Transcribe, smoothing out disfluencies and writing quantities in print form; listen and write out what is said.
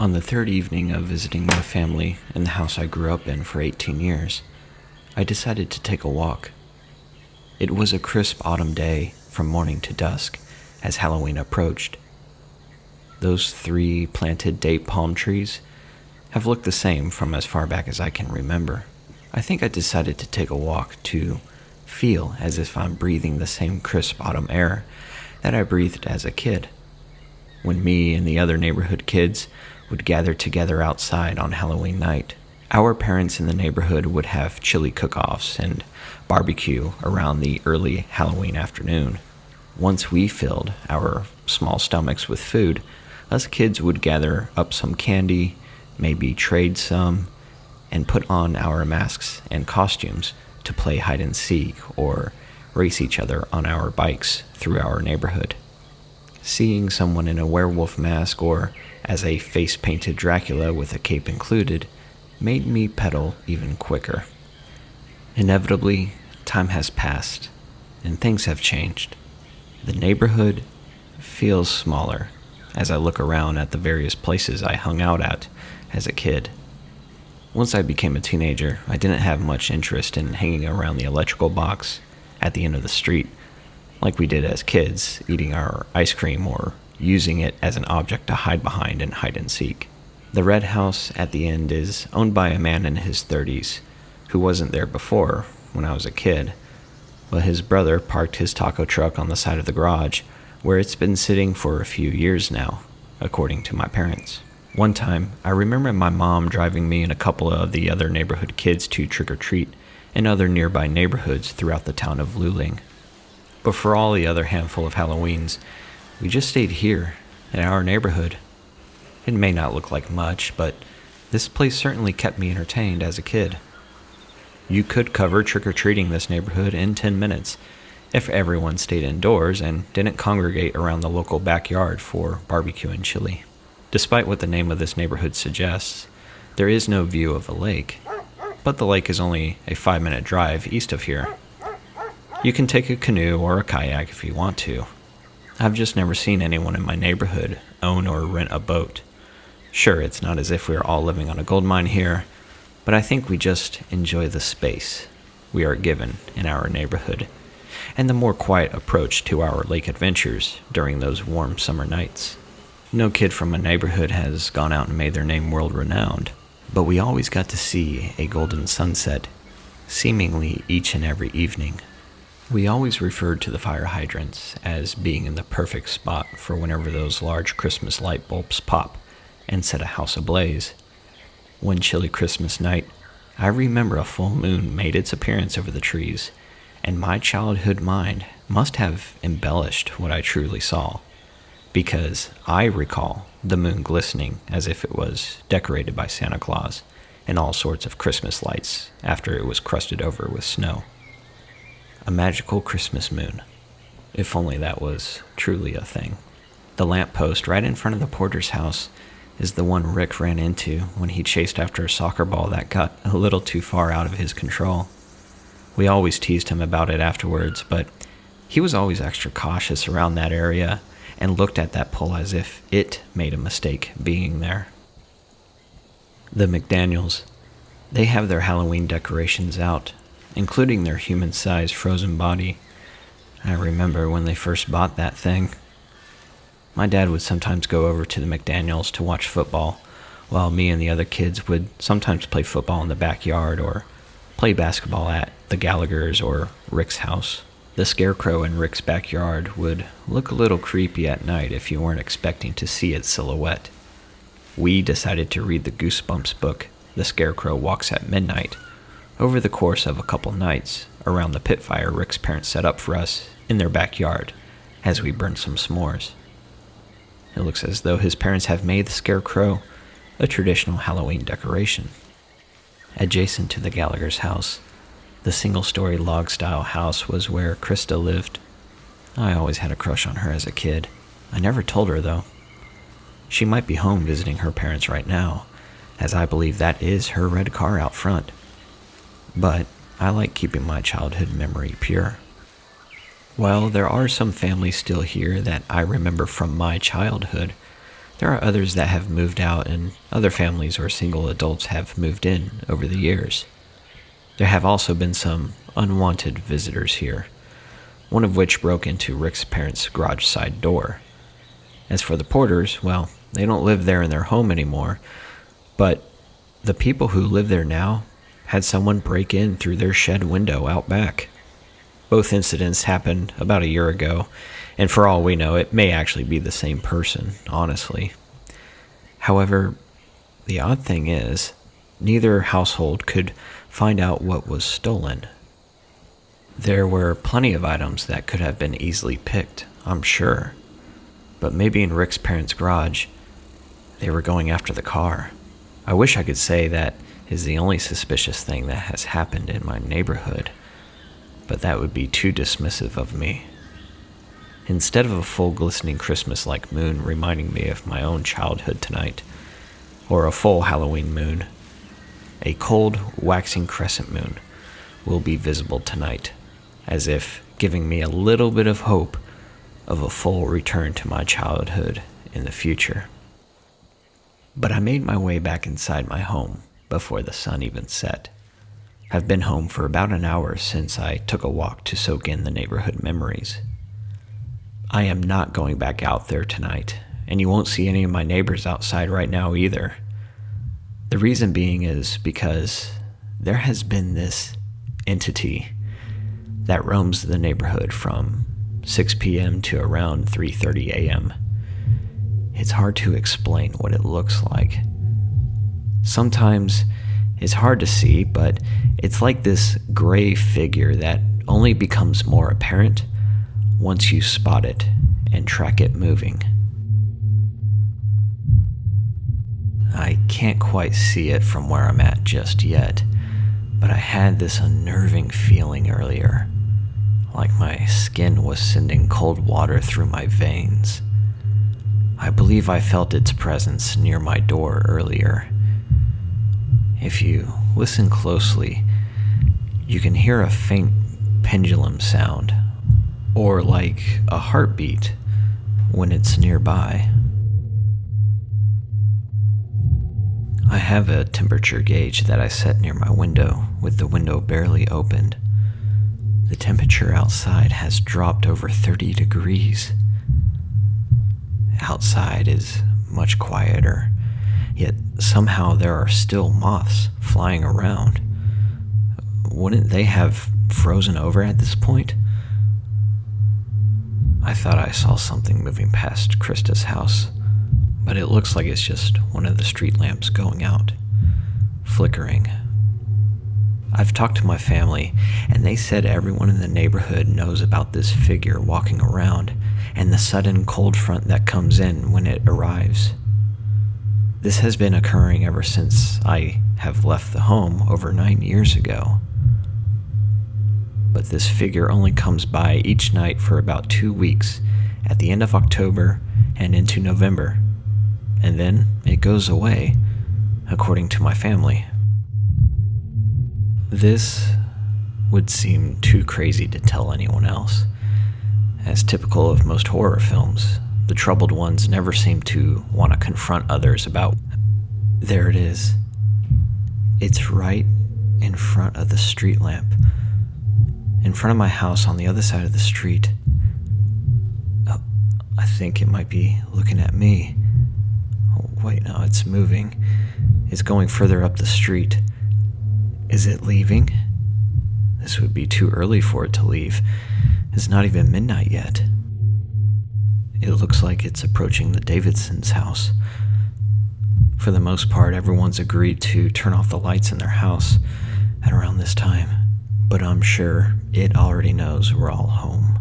On the third evening of visiting my family in the house I grew up in for 18 years, I decided to take a walk. It was a crisp autumn day from morning to dusk as Halloween approached. Those 3 planted date palm trees have looked the same from as far back as I can remember. I think I decided to take a walk to feel as if I'm breathing the same crisp autumn air that I breathed as a kid, when me and the other neighborhood kids would gather together outside on Halloween night. Our parents in the neighborhood would have chili cook-offs and barbecue around the early Halloween afternoon. Once we filled our small stomachs with food, us kids would gather up some candy, maybe trade some, and put on our masks and costumes to play hide and seek or race each other on our bikes through our neighborhood. Seeing someone in a werewolf mask or as a face-painted Dracula with a cape included made me pedal even quicker. Inevitably, time has passed and things have changed. The neighborhood feels smaller as I look around at the various places I hung out at as a kid. Once I became a teenager, I didn't have much interest in hanging around the electrical box at the end of the street like we did as kids, eating our ice cream or using it as an object to hide behind and hide and seek. The red house at the end is owned by a man in his 30s who wasn't there before when I was a kid, but his brother parked his taco truck on the side of the garage where it's been sitting for a few years now, according to my parents. One time, I remember my mom driving me and a couple of the other neighborhood kids to trick-or-treat in other nearby neighborhoods throughout the town of Luling. But for all the other handful of Halloweens, we just stayed here, in our neighborhood. It may not look like much, but this place certainly kept me entertained as a kid. You could cover trick-or-treating this neighborhood in 10 minutes if everyone stayed indoors and didn't congregate around the local backyard for barbecue and chili. Despite what the name of this neighborhood suggests, there is no view of a lake, but the lake is only a 5-minute drive east of here. You can take a canoe or a kayak if you want to. I've just never seen anyone in my neighborhood own or rent a boat. Sure, it's not as if we're all living on a gold mine here, but I think we just enjoy the space we are given in our neighborhood and the more quiet approach to our lake adventures during those warm summer nights. No kid from a neighborhood has gone out and made their name world-renowned, but we always got to see a golden sunset, seemingly each and every evening. We always referred to the fire hydrants as being in the perfect spot for whenever those large Christmas light bulbs pop and set a house ablaze. One chilly Christmas night, I remember a full moon made its appearance over the trees, and my childhood mind must have embellished what I truly saw, because I recall the moon glistening as if it was decorated by Santa Claus and all sorts of Christmas lights after it was crusted over with snow. A magical Christmas moon. If only that was truly a thing. The lamppost right in front of the porter's house is the one Rick ran into when he chased after a soccer ball that got a little too far out of his control. We always teased him about it afterwards, but he was always extra cautious around that area and looked at that pole as if it made a mistake being there. The McDaniels, they have their Halloween decorations out, including their human-sized frozen body. I remember when they first bought that thing. My dad would sometimes go over to the McDaniels to watch football, while me and the other kids would sometimes play football in the backyard or play basketball at the Gallagher's or Rick's house. The scarecrow in Rick's backyard would look a little creepy at night if you weren't expecting to see its silhouette. We decided to read the Goosebumps book, The Scarecrow Walks at Midnight, over the course of a couple nights around the pit fire Rick's parents set up for us in their backyard as we burned some s'mores. It looks as though his parents have made the scarecrow a traditional Halloween decoration. Adjacent to the Gallagher's house, the single-story log-style house was where Krista lived. I always had a crush on her as a kid. I never told her, though. She might be home visiting her parents right now, as I believe that is her red car out front. But I like keeping my childhood memory pure. While there are some families still here that I remember from my childhood, There are others that have moved out, and other families or single adults have moved in over the years. There have also been some unwanted visitors here, one of which broke into Rick's parents' garage side door. As for the Porters, well, they don't live there in their home anymore, but the people who live there now had someone break in through their shed window out back. Both incidents happened about a year ago, and for all we know, it may actually be the same person, honestly. However, the odd thing is, neither household could find out what was stolen. There were plenty of items that could have been easily picked, I'm sure, but maybe in Rick's parents' garage, they were going after the car. I wish I could say that is the only suspicious thing that has happened in my neighborhood, but that would be too dismissive of me. Instead of a full glistening Christmas-like moon reminding me of my own childhood tonight, or a full Halloween moon, a cold, waxing crescent moon will be visible tonight, as if giving me a little bit of hope of a full return to my childhood in the future. But I made my way back inside my home before the sun even set. I've been home for about an hour since I took a walk to soak in the neighborhood memories. I am not going back out there tonight, and you won't see any of my neighbors outside right now either. The reason being is because there has been this entity that roams the neighborhood from 6 p.m. to around 3:30 a.m. It's hard to explain what it looks like. Sometimes it's hard to see, but it's like this gray figure that only becomes more apparent once you spot it and track it moving. I can't quite see it from where I'm at just yet, but I had this unnerving feeling earlier, like my skin was sending cold water through my veins. I believe I felt its presence near my door earlier. If you listen closely, you can hear a faint pendulum sound, or like a heartbeat when it's nearby. I have a temperature gauge that I set near my window with the window barely opened. The temperature outside has dropped over 30 degrees. Outside is much quieter, yet somehow there are still moths flying around. Wouldn't they have frozen over at this point? I thought I saw something moving past Krista's house, but it looks like it's just one of the street lamps going out, flickering. I've talked to my family, and they said everyone in the neighborhood knows about this figure walking around and the sudden cold front that comes in when it arrives. This has been occurring ever since I have left the home over 9 years ago. But this figure only comes by each night for about 2 weeks, at the end of October and into November, and then it goes away, according to my family. This would seem too crazy to tell anyone else. As typical of most horror films, the troubled ones never seem to want to confront others about. There it is. It's right in front of the street lamp. In front of my house on the other side of the street. Oh, I think it might be looking at me. Oh, wait, no, it's moving. It's going further up the street. Is it leaving? This would be too early for it to leave. It's not even midnight yet. It looks like it's approaching the Davidsons' house. For the most part, everyone's agreed to turn off the lights in their house at around this time, but I'm sure it already knows we're all home.